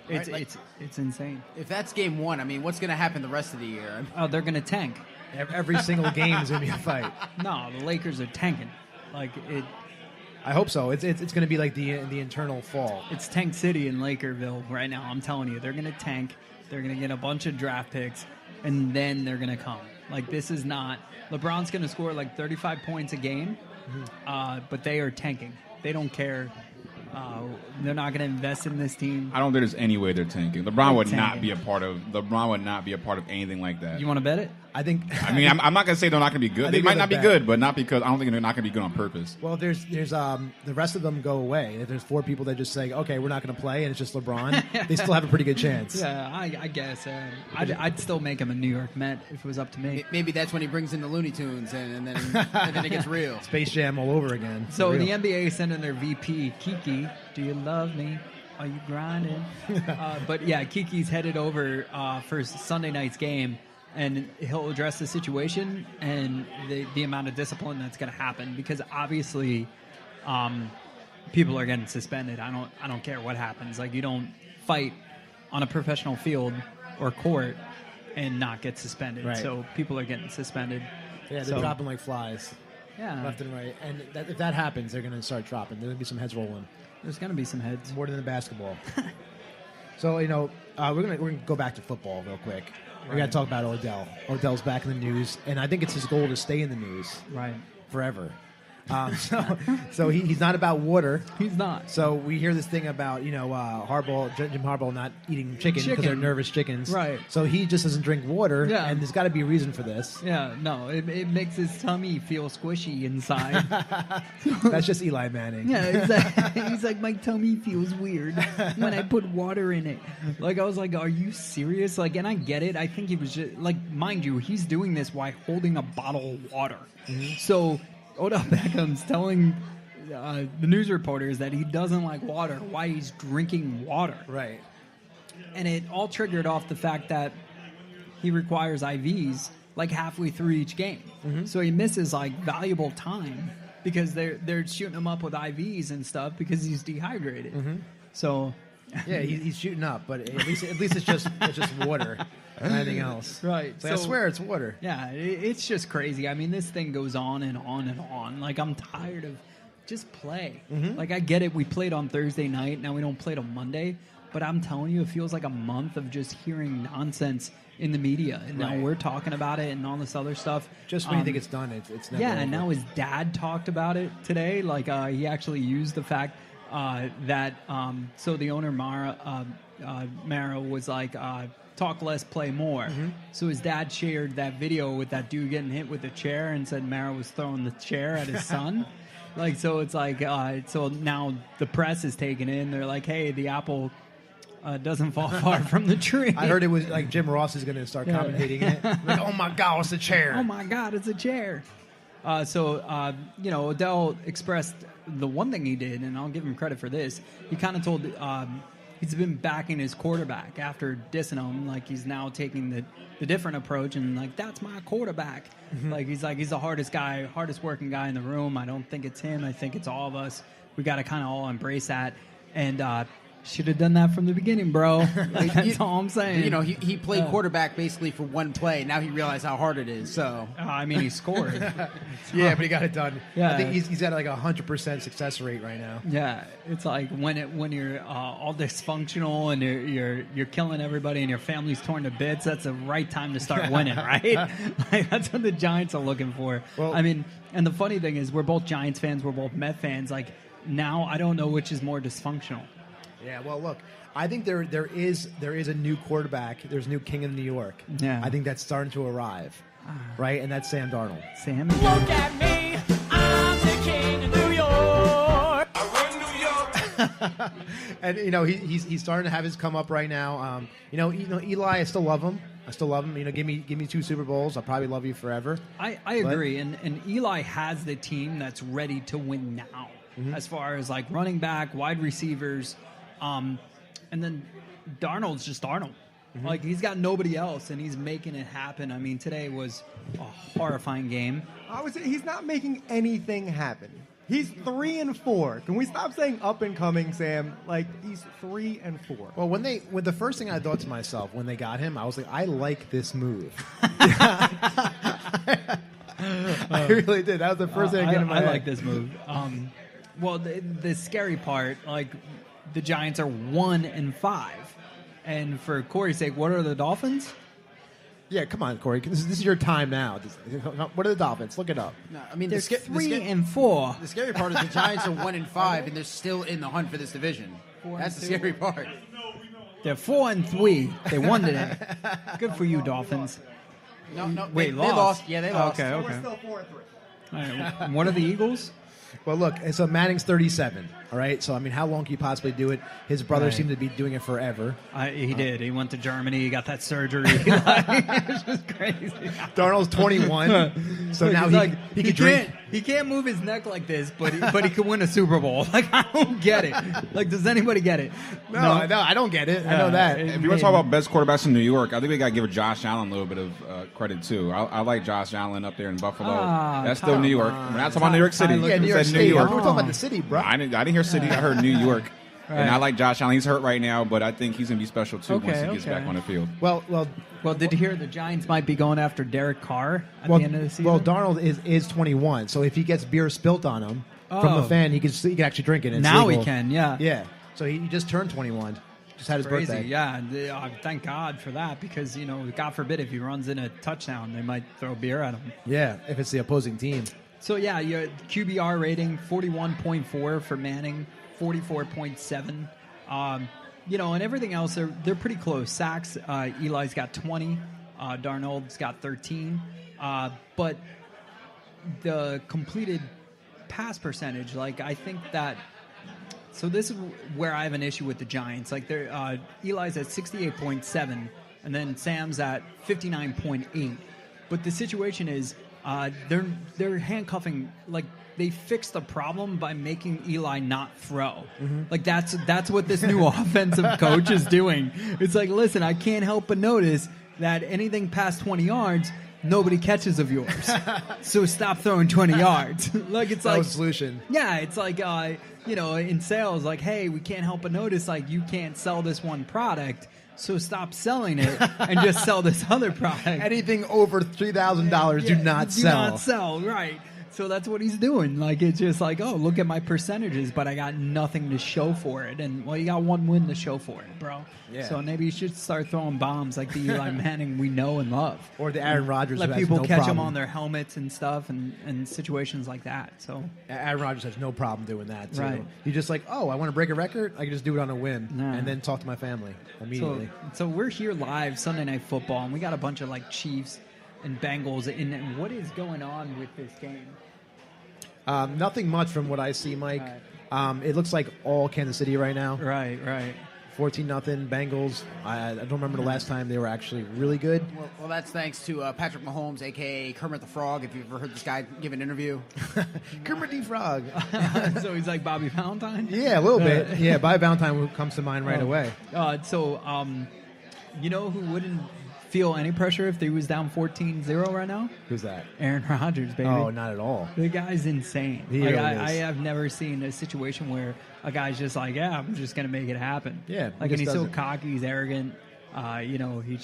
It's insane. If that's game 1, I mean, what's going to happen the rest of the year? Oh, they're going to tank. Every single game is going to be a fight. No, the Lakers are tanking. Like it. I hope so. It's going to be like the internal fall. It's Tank City in Lakerville right now. I'm telling you, they're going to tank. They're going to get a bunch of draft picks, and then they're going to come. Like, this is not. LeBron's going to score like 35 points a game, but they are tanking. They don't care. They're not going to invest in this team. I don't think there's any way they're tanking. LeBron would not be a part of anything like that. You want to bet it? I think. I mean, I'm not going to say they're not going to be good. They might not be good, but not because I don't think they're not going to be good on purpose. Well, there's the rest of them go away. If there's 4 people that just say, okay, we're not going to play, and it's just LeBron, they still have a pretty good chance. Yeah, I guess. I'd still make him a New York Met if it was up to me. Maybe that's when he brings in the Looney Tunes, and then it gets real. Space Jam all over again. So the NBA sent in their VP, Kiki. Do you love me? Are you grinding? But yeah, Kiki's headed over for Sunday night's game, and he'll address the situation and the amount of discipline that's going to happen, because obviously people are getting suspended. I don't care what happens. Like, you don't fight on a professional field or court and not get suspended. Right. So people are getting suspended. Yeah, they're dropping like flies. Yeah. Left and right. And if that happens, they're going to start dropping. There's going to be some heads rolling. There's going to be some heads. More than the basketball. So, we're gonna go back to football real quick. We got to talk about Odell. Odell's back in the news, and I think it's his goal to stay in the news. Right. Forever. So he's not about water. He's not. So we hear this thing about Jim Harbaugh not eating chicken because they're nervous chickens. Right. So he just doesn't drink water. Yeah. And there's got to be a reason for this. Yeah. No. It makes his tummy feel squishy inside. That's just Eli Manning. Yeah. He's like, my tummy feels weird when I put water in it. Like, I was like, are you serious? Like, and I get it. I think he was just like, mind you, he's doing this while holding a bottle of water. Mm-hmm. So Odell Beckham's telling the news reporters that he doesn't like water, why he's drinking water. Right. And it all triggered off the fact that he requires IVs like halfway through each game. Mm-hmm. So he misses like valuable time because they're shooting him up with IVs and stuff because he's dehydrated. Mm-hmm. So Yeah, he's shooting up, but at least it's just water, and anything else. Right. So I swear it's water. Yeah, it's just crazy. I mean, this thing goes on and on and on. Like, I'm tired of just play. Like, I get it. We played on Thursday night. Now we don't play till Monday. But I'm telling you, it feels like a month of just hearing nonsense in the media. And now we're talking about it and all this other stuff. Just when you think it's done, it's never over. And now his dad talked about it today. Like, he actually used the fact that so the owner, Mara, was like, talk less, play more. So his dad shared that video with that dude getting hit with the chair and said Mara was throwing the chair at his son. Like, so it's like, so now the press is taking it in. They're like, hey, the apple doesn't fall far from the tree. I heard it was like Jim Ross is going to start commentating it. Like, oh my God, it's a chair. Oh my God, it's a chair. So Odell expressed the one thing he did, and I'll give him credit for this. He kind of told he's been backing his quarterback after dissing him. Like, he's now taking the different approach, and like, that's my quarterback. Like, he's the hardest working guy in the room. I don't think it's him. I think it's all of us. We got to kind of all embrace that. And should have done that from the beginning, bro. Like, that's all I'm saying. You know, he played quarterback basically for one play. Now he realized how hard it is. So I mean, he scored. Yeah, but he got it done. Yeah. I think he's at like 100% success rate right now. Yeah, it's like when you're all dysfunctional and you're killing everybody and your family's torn to bits. That's the right time to start winning, right? Like, that's what the Giants are looking for. Well, I mean, and the funny thing is, we're both Giants fans. We're both Met fans. Like, now, I don't know which is more dysfunctional. Yeah, well, look, I think there is a new quarterback. There's a new king in New York. Yeah. I think that's starting to arrive, right? And that's Sam Darnold. Sam. Look at me, I'm the king of New York. I run New York. And he's starting to have his come up right now. Eli, I still love him. Give me 2 Super Bowls. I'll probably love you forever. I agree, and Eli has the team that's ready to win now, as far as like running back, wide receivers. And then Darnold's just Darnold. Like, he's got nobody else, and he's making it happen. I mean, today was a horrifying game. I would say he's not making anything happen. He's 3-4. Can we stop saying up and coming, Sam? Like, he's 3-4. Well, when the first thing I thought to myself when they got him, I was like, I like this move. I really did. That was the first thing I get in my head. I like this move. Well, the scary part, like, the Giants are 1-5, and for Corey's sake, what are the Dolphins? Yeah, come on, Corey. This is your time now. What are the Dolphins? Look it up. No, I mean, they're 3-4. The scary part is the Giants are 1-5, and they're still in the hunt for this division. That's the scary part. They're 4-3. They won today. Good for you, Dolphins. No. Wait, they lost. Yeah, they lost. Okay. So we're still 4-3. All right. And what are the Eagles? Well, look, so Manning's 37, all right? So, I mean, how long can you possibly do it? His brother seemed to be doing it forever. He did. He went to Germany. He got that surgery. It's just crazy. Darnold's 21, so now he can drink. He can't move his neck like this, but he could win a Super Bowl. Like, I don't get it. Like, does anybody get it? No, I don't get it. I know that. If you want to talk about best quarterbacks in New York, I think we got to give Josh Allen a little bit of credit, too. I like Josh Allen up there in Buffalo. That's still New York. We're not talking about New York City. Yeah, New York State. New York. We're talking about the city, bro. I didn't hear city. I heard New York. Right. And I like Josh Allen. He's hurt right now, but I think he's going to be special, too, once he gets back on the field. Well, did you hear the Giants might be going after Derek Carr at the end of the season? Well, Darnold is 21, so if he gets beer spilt on him from a fan, he can actually drink it. Now he can, yeah. Yeah. So he just turned 21. Just had his birthday. Yeah. Thank God for that, because, God forbid if he runs in a touchdown, they might throw beer at him. Yeah, if it's the opposing team. So, yeah, your QBR rating, 41.4 for Manning, 44.7. And everything else, they're pretty close. Sacks, Eli's got 20. Darnold's got 13. But the completed pass percentage, like, I think that... So this is where I have an issue with the Giants. Like, Eli's at 68.7, and then Sam's at 59.8. But the situation is... they're handcuffing, like, they fixed the problem by making Eli not throw. Like, that's what this new offensive coach is doing. It's like, listen, I can't help but notice that anything past 20 yards, nobody catches of yours. So stop throwing 20 yards. Like it's that like was the solution. Yeah, it's like in sales, like, hey, we can't help but notice like you can't sell this one product, so stop selling it and just sell this other product. Anything over $3,000, do not sell. Do not sell, right? So that's what he's doing. Like, it's just like, oh, look at my percentages, but I got nothing to show for it. And, well, you got one win to show for it, bro. Yeah. So maybe you should start throwing bombs like the Eli Manning we know and love. Or the Aaron Rodgers. Let who has people no catch problem. them on their helmets and stuff and situations like that. So Aaron Rodgers has no problem doing that, too. Right. He's just like, oh, I want to break a record? I can just do it on a win. Yeah. And then talk to my family immediately. So we're here live Sunday Night Football, and we got a bunch of, like, Chiefs and Bengals. And what is going on with this game? Nothing much from what I see, Mike. It looks like all Kansas City right now. Right. 14-0 Bengals. I don't remember the last time they were actually really good. Well, that's thanks to Patrick Mahomes, a.k.a. Kermit the Frog, if you've ever heard this guy give an interview. Kermit the Frog. So he's like Bobby Valentine? Yeah, a little bit. Yeah, Bobby Valentine comes to mind right away. You know who wouldn't feel any pressure if he was down 14-0 right now? Who's that? Aaron Rodgers, baby. Oh, not at all. The guy's insane. He Like, really I is. have never seen a situation where a guy's just like, yeah, I'm just going to make it happen. Yeah, Like, he and he's just so does it. cocky, he's arrogant. He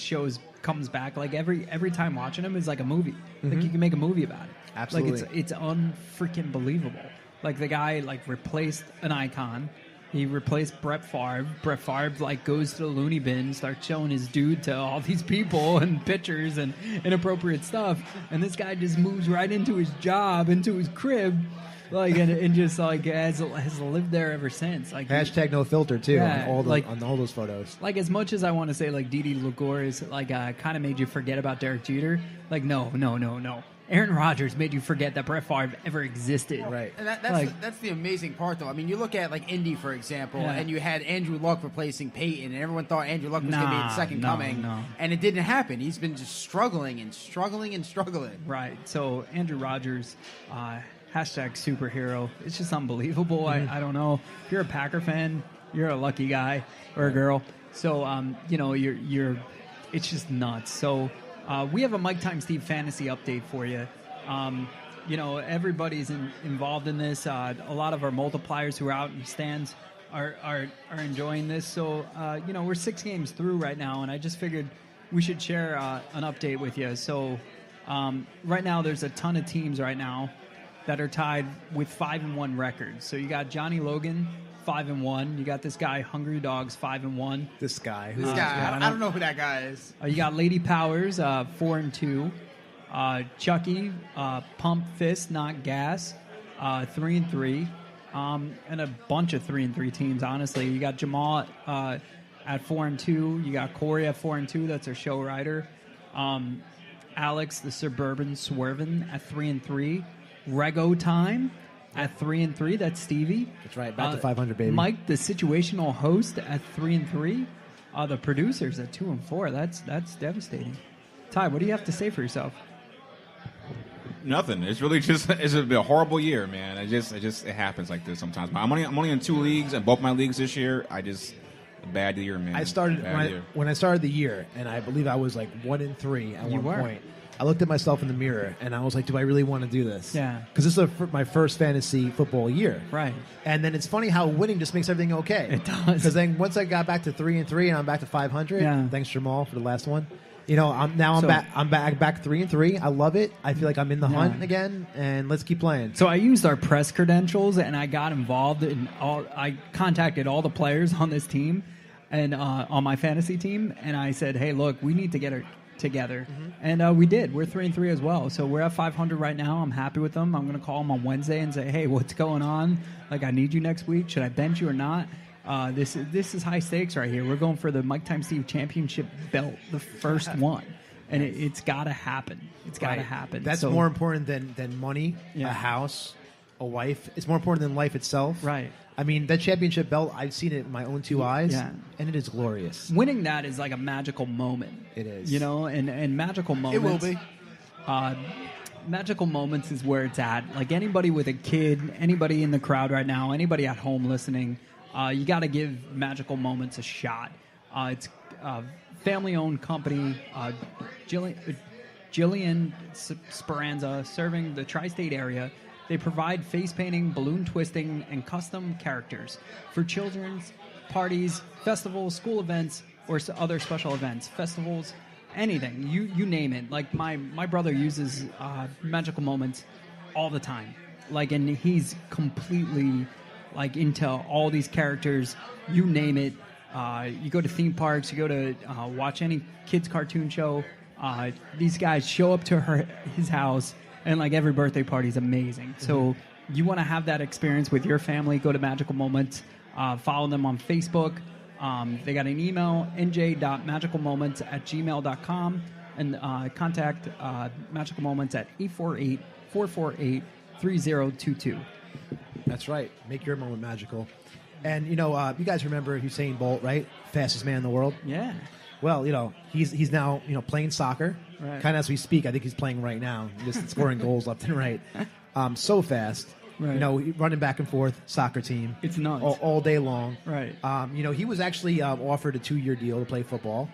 comes back. Like, every time watching him is like a movie. Like, you can make a movie about it. Absolutely. Like, it's unfreaking believable. Like, the guy, like, replaced an icon. He replaced Brett Favre. Brett Favre, like, goes to the loony bin, starts showing his dude to all these people and pictures and inappropriate stuff. And this guy just moves right into his job, into his crib, like, and just, like, has lived there ever since. Like, Hashtag no filter, too, Yeah, on all those photos. like, as much as I want to say, like, Didi Lagore is, like, kind of made you forget about Derek Jeter, like, no. Aaron Rodgers made you forget that Brett Favre ever existed. Right. And that's Like- that's the amazing part, though. I mean, you look at like Indy, for example, Yeah. and you had Andrew Luck replacing Peyton, and everyone thought Andrew Luck was going to be the second No. coming, and it didn't happen. He's been just struggling. Right. So Andrew Rodgers, hashtag superhero. It's just unbelievable. I don't know. If you're a Packer fan, you're a lucky guy or a girl. So you're it's just nuts. So we have a Mike Time Steve fantasy update for you. Everybody's involved in this. A lot of our multipliers who are out in stands are enjoying this. So we're 6 games through right now, and I just figured we should share an update with you. So right now there's a ton of teams right now that are tied with 5-1 records. So you got Johnny Logan, 5-1. You got this guy Hungry Dogs, 5-1. This guy. I don't know who that guy is. You got Lady Powers, 4-2. Chuckie, Pump Fist, Not Gas, 3-3. And a bunch of 3-3 teams, honestly. You got Jamal at 4-2. You got Corey at 4-2. That's our show writer. Alex, the Suburban Swervin, at 3-3. Rego Time at 3-3. That's Stevie. That's right. Back to 500, baby. Mike, the situational host, at 3-3. The producers at 2-4. That's devastating. Ty, what do you have to say for yourself? Nothing. It's really just it's been a horrible year, man. It happens like this sometimes. I'm only in 2 leagues, and both my leagues this year, a bad year, man. I started Bad year. when I started the year, and I believe I was like 1-3 at You one were. point. I looked at myself in the mirror, and I was like, "Do I really want to do this?" Yeah. Because this is my first fantasy football year. Right. And then it's funny how winning just makes everything okay. It does. Because then once I got back to 3-3, and I'm back to 500. Yeah. Thanks Jamal for the last one. I'm back. I'm back 3-3. I love it. I feel like I'm in the hunt again, and let's keep playing. So I used our press credentials, and I got involved in I contacted all the players on this team, and on my fantasy team, and I said, "Hey, look, we need to get it together," and we did. We're 3-3 as well, so we're at 500 right now. I'm happy with them. I'm going to call them on Wednesday and say, "Hey, what's going on? Like, I need you next week. Should I bench you or not?" This is high stakes right here. We're going for the Mike Time Steve championship belt, the first one, and it's got to happen. It's got to happen. That's more important than money, a house, a wife. It's more important than life itself. Right. I mean, that championship belt, I've seen it in my own 2 eyes, and it is glorious. Winning that is like a magical moment. It is. And magical moments. It will be. Magical moments is where it's at. Like anybody with a kid, anybody in the crowd right now, anybody at home listening, you got to give magical moments a shot. It's a family-owned company. Jillian Speranza, serving the tri-state area. They provide face painting, balloon twisting, and custom characters for children's parties, festivals, school events, or other special events, festivals, anything. You name it. Like my brother uses Magical Moments all the time. Like, and he's completely like into all these characters. You name it. You go to theme parks, you go to watch any kids cartoon show. These guys show up to his house, and like every birthday party is amazing. So you want to have that experience with your family, go to Magical Moments. Follow them on Facebook. They got an email, nj.magicalmoments@gmail.com, and contact Magical Moments at 848-448-3022. That's right. Make your moment magical. And, you guys remember Usain Bolt, right? Fastest man in the world? Yeah. Well, he's now, playing soccer. Right. Kind of as we speak. I think he's playing right now, just scoring goals left and right. So fast. Right. Running back and forth, soccer team. It's nuts. All day long. Right. He was actually offered a 2-year deal to play football.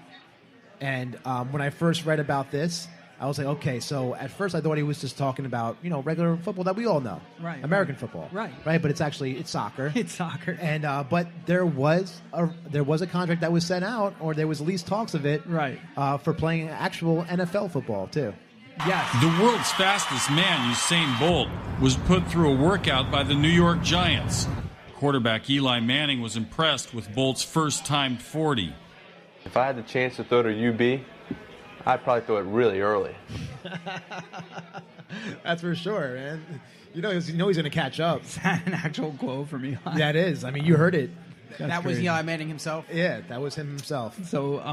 And when I first read about this, I was like, okay, so at first I thought he was just talking about, regular football that we all know. Right. American football. Right. Right, but it's soccer. It's soccer. And but there was a contract that was sent out, or there was at least talks of it. Right. For playing actual NFL football too. Yes. The world's fastest man, Usain Bolt, was put through a workout by the New York Giants. Quarterback Eli Manning was impressed with Bolt's first-time 40. If I had the chance to throw to UB, I'd probably throw it really early. That's for sure, man. He's going to catch up. Is that an actual quote from Eli? Yeah, it is. I mean, you heard it. That was Eli Manning himself? Yeah, that was him himself. So,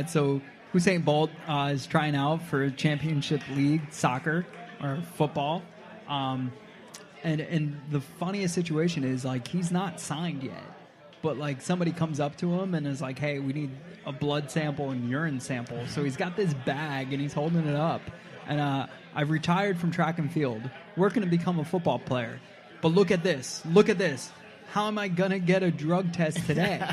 so Usain Bolt is trying out for Championship League soccer or football. And the funniest situation is, like, he's not signed yet. But, like, somebody comes up to him and is like, hey, we need a blood sample and urine sample. So he's got this bag and he's holding it up. And I've retired from track and field, working to become a football player. But look at this. Look at this. How am I going to get a drug test today?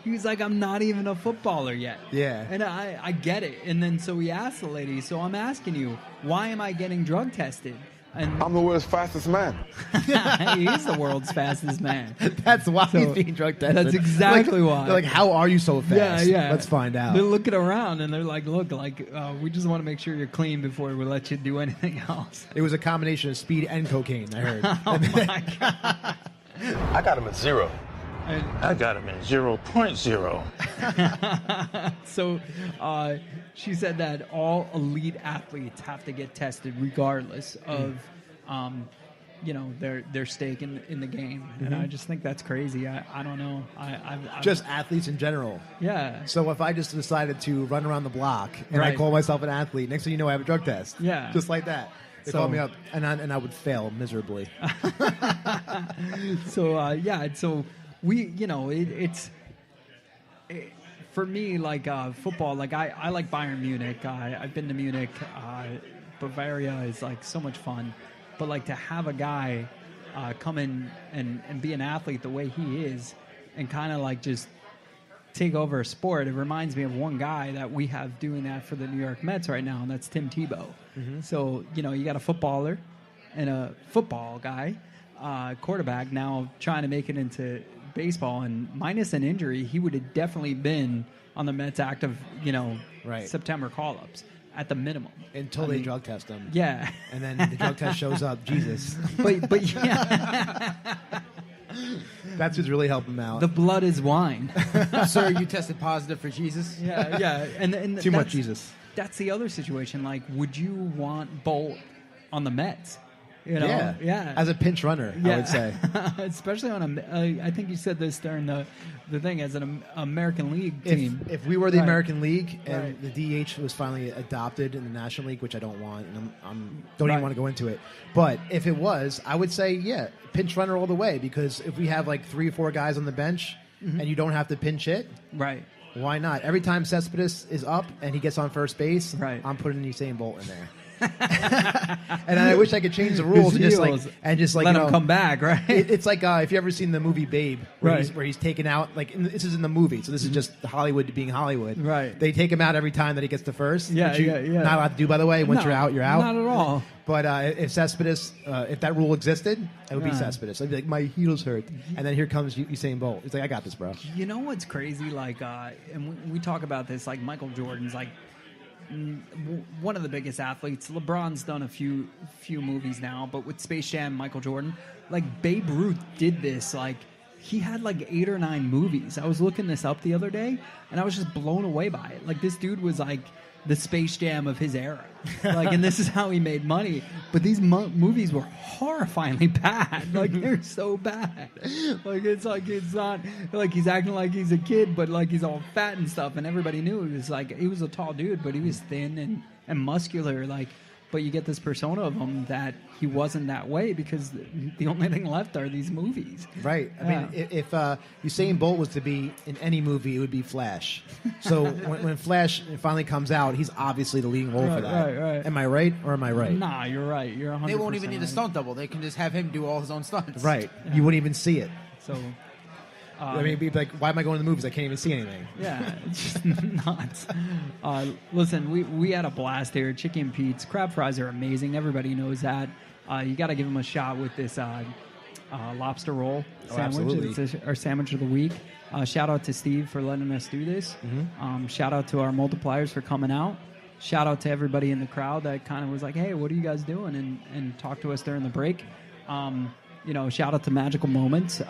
He's like, I'm not even a footballer yet. Yeah. And I get it. And then so he asked the lady, so I'm asking you, why am I getting drug tested? And I'm the world's fastest man. He's the world's fastest man. That's why he's being drug tested. That's exactly why. They're like, how are you so fast? Yeah. Let's find out. They're looking around and they're like, look, we just want to make sure you're clean before we let you do anything else. It was a combination of speed and cocaine, I heard. Oh, my God. I got him at 0. I got him at 0.0. So she said that all elite athletes have to get tested regardless of their stake in the game. And I just think that's crazy. I don't know. Just athletes in general. Yeah. So if I just decided to run around the block and I call myself an athlete, next thing you know I have a drug test. Yeah. Just like that. They call me up and I would fail miserably. So we, for me, like football, like I like Bayern Munich. I've been to Munich. Bavaria is like so much fun. But like to have a guy come in and be an athlete the way he is and kind of like just take over a sport, it reminds me of one guy that we have doing that for the New York Mets right now, and that's Tim Tebow. Mm-hmm. So, you got a footballer and a football guy, quarterback, now trying to make it into baseball, and minus an injury, he would have definitely been on the Mets active, September call-ups at the minimum. Until they drug test him. Yeah. And then the drug test shows up, Jesus. But yeah. That's who's really helping him out. The blood is wine. Sir, you tested positive for Jesus? Yeah. And too much Jesus. That's the other situation. Like, would you want Bolt on the Mets? Yeah. As a pinch runner, I would say. Especially on I think you said this during the thing, as an American League team. If we were the American League and the DH was finally adopted in the National League, which I don't want, and I don't even want to go into it. But if it was, I would say, pinch runner all the way, because if we have like 3 or 4 guys on the bench and you don't have to pinch hit, right? Why not? Every time Cespedes is up and he gets on first base, I'm putting Usain Bolt in there. And I wish I could change the rules and just let him come back, right? It's like if you ever seen the movie Babe, where he's taken out. Like this is in the movie, so this is just Hollywood being Hollywood. Right. They take him out every time that he gets to first. Yeah, which you're not allowed to do, by the way. Once you're out, you're out. Not at all. But if Cespedes, if that rule existed, it would be Cespedes. I'd be like, my heels hurt, and then here comes Usain Bolt. He's like, I got this, bro. You know what's crazy? Like, and we talk about this. Like Michael Jordan's like one of the biggest athletes. LeBron's done a few movies now, but with Space Jam, Michael Jordan, like Babe Ruth did this. Like he had like 8 or 9 movies. I was looking this up the other day, and I was just blown away by it. Like this dude was like the Space Jam of his era. Like, and this is how he made money. But these movies were horrifyingly bad. Like, they're so bad. Like, it's not like he's acting like he's a kid, but like he's all fat and stuff. And everybody knew it was like, he was a tall dude, but he was thin and muscular. Like, but you get this persona of him that he wasn't that way because the only thing left are these movies. Right. I mean, if Usain Bolt was to be in any movie, it would be Flash. So when Flash finally comes out, he's obviously the leading role for that. Right. Am I right or am I right? Nah, you're right. You're 100%. They won't even need a stunt double. They can just have him do all his own stunts. Right. You wouldn't even see it. So... I mean, be like, why am I going to the movies? I can't even see anything. Yeah, it's just nuts. Listen, we had a blast here. Chickie and Pete's crab fries are amazing. Everybody knows that. You got to give them a shot with this lobster roll sandwich. It's our sandwich of the week. Shout out to Steve for letting us do this. Mm-hmm. Shout out to our multipliers for coming out. Shout out to everybody in the crowd that kind of was like, hey, what are you guys doing? And talk to us during the break. Shout out to Magical Moments.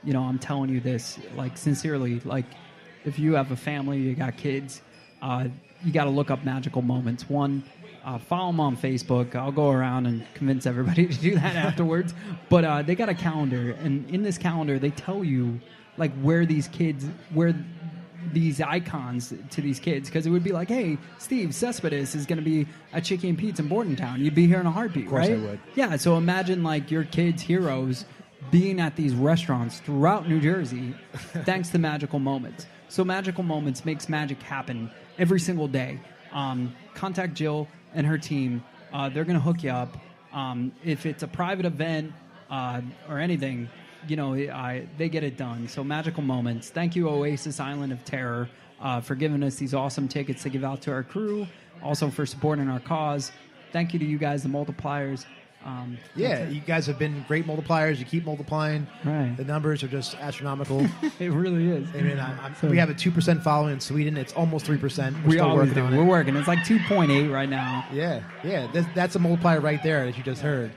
I'm telling you this, like, sincerely, like, if you have a family, you got kids, you got to look up Magical Moments. One, follow them on Facebook. I'll go around and convince everybody to do that afterwards. But they got a calendar, and in this calendar, they tell you, like, where these icons to these kids, because it would be like, hey, Steve, Cespedes is going to be at Chickie and Pete's in Bordentown. You'd be here in a heartbeat, right? Of course I would. Yeah, so imagine, like, your kids' heroes being at these restaurants throughout New Jersey thanks to Magical Moments. So Magical Moments makes magic happen every single day. Contact Jill and her team. They're going to hook you up. If it's a private event or anything, they get it done. So Magical Moments. Thank you, Oasis Island of Terror, for giving us these awesome tickets to give out to our crew. Also for supporting our cause. Thank you to you guys, the multipliers. You guys have been great multipliers. You keep multiplying. Right. The numbers are just astronomical. It really is. I mean, we have a 2% following in Sweden. It's almost 3%. We're still working on it. We're working. It's like 2.8 right now. Yeah. That's a multiplier right there that you just heard.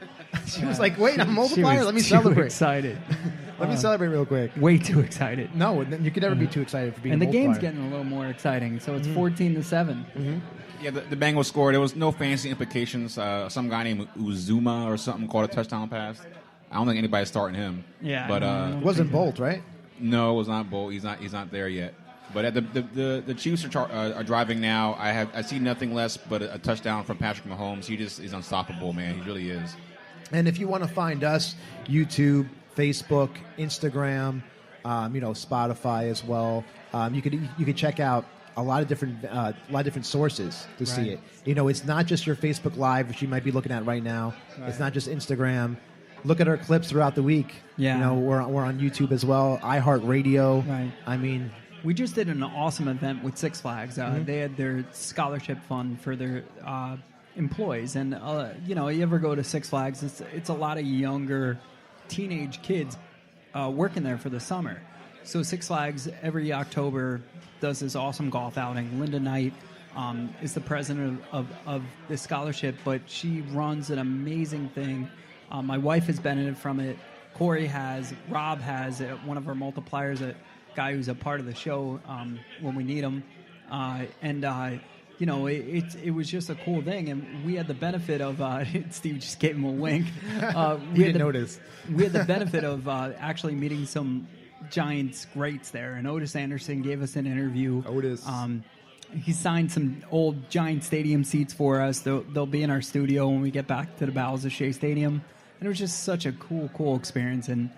She was like, wait, I'm a multiplier? Let me celebrate. Excited. Let me celebrate real quick. Way too excited. No, you could never be too excited for being and a multiplier. And the game's getting a little more exciting. So it's 14-7. Mm-hmm. Yeah, the Bengals scored. There was no fancy implications. Some guy named Uzuma or something caught a touchdown pass. I don't think anybody's starting him. Yeah, but it wasn't Bolt, right? No, it was not Bolt. He's not there yet. But the Chiefs are driving now. I see nothing less but a touchdown from Patrick Mahomes. He just is unstoppable, man. He really is. And if you want to find us, YouTube, Facebook, Instagram, Spotify as well. You could check out a lot of different sources to see it. It's not just your Facebook Live, which you might be looking at right now. Right. It's not just Instagram. Look at our clips throughout the week. Yeah, we're on YouTube as well. iHeartRadio. Right. I mean, we just did an awesome event with Six Flags. They had their scholarship fund for their employees, and you ever go to Six Flags? It's a lot of younger teenage kids working there for the summer. So Six Flags every October does this awesome golf outing. Linda Knight is the president of this scholarship, but she runs an amazing thing. My wife has benefited from it. Corey has. Rob has. One of our multipliers, a guy who's a part of the show when we need him. It was just a cool thing, and we had the benefit of Steve just gave him a wink. We didn't notice. We had the benefit of actually meeting some Giants greats there, and Otis Anderson gave us an interview. Otis. He signed some old Giant Stadium seats for us. They'll be in our studio when we get back to the bowels of Shea Stadium, and it was just such a cool experience. And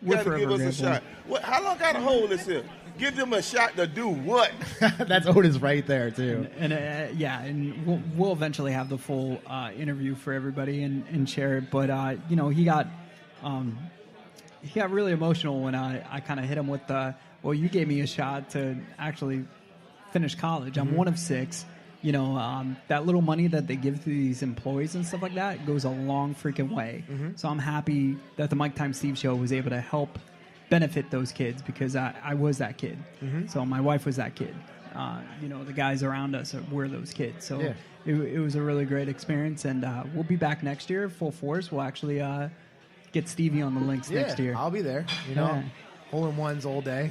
we're forever give us a shot. How long got a hold this here? Give them a shot to do what? That's Otis right there too. And we'll eventually have the full interview for everybody and share it. But he got really emotional when I kind of hit him with you gave me a shot to actually finish college. I'm one of 6. That little money that they give to these employees and stuff like that goes a long freaking way. So I'm happy that the Mike Times Steve show was able to help benefit those kids because I was that kid. So my wife was that kid. The guys around us were those kids. So it was a really great experience, and we'll be back next year full force. We'll actually get Stevie on the links next year. I'll be there. Hole-in-ones all day.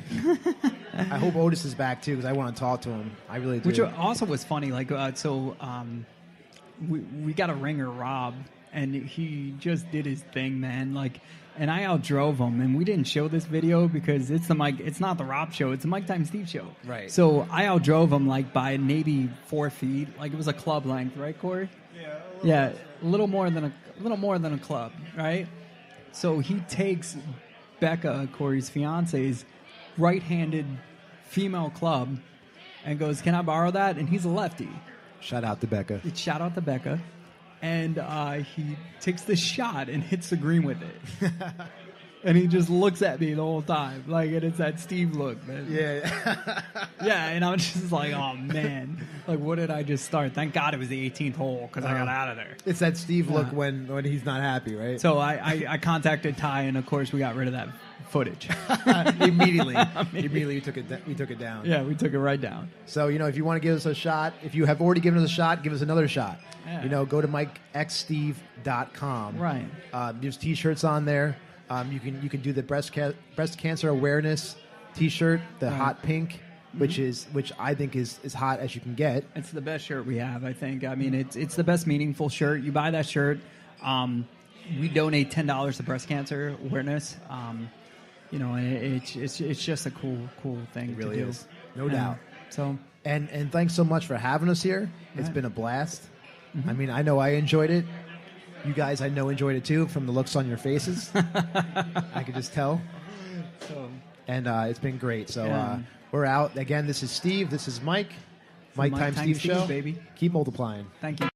I hope Otis is back too because I want to talk to him. I really do. Which also was funny. We got a ringer, Rob, and he just did his thing, man. And I outdrove him, and we didn't show this video because it's not the Rob show, it's the Mike Times Steve show. Right. So I outdrove him by maybe 4 feet. It was a club length, right, Corey? Yeah. A little more than a club, right? So he takes Becca, Corey's fiance's right-handed female club, and goes, "Can I borrow that?" And he's a lefty. Shout out to Becca. And he takes the shot and hits the green with it. And he just looks at me the whole time. And it's that Steve look, man. Yeah. Yeah, and I'm just like, oh, man. What did I just start? Thank God it was the 18th hole because I got out of there. It's that Steve look when he's not happy, right? So I contacted Ty, and, of course, we got rid of that footage. Immediately. We took it down. Yeah, we took it right down. So, if you want to give us a shot, if you have already given us a shot, give us another shot. Yeah. Go to MikeXSteve.com. Right. There's T-shirts on there. You can do the breast cancer awareness T-shirt, the hot pink, which I think is as hot as you can get. It's the best shirt we have, I think. I mean, it's the best meaningful shirt. You buy that shirt, we donate $10 to breast cancer awareness. And it's just a cool thing. It really to do. is, no doubt. So and thanks so much for having us here. It's been a blast. I mean, I know I enjoyed it. You guys, I know, enjoyed it too from the looks on your faces. I could just tell. And it's been great. So we're out. Again, this is Steve. This is Mike. Mike Times Steve Show. Baby. Keep multiplying. Thank you.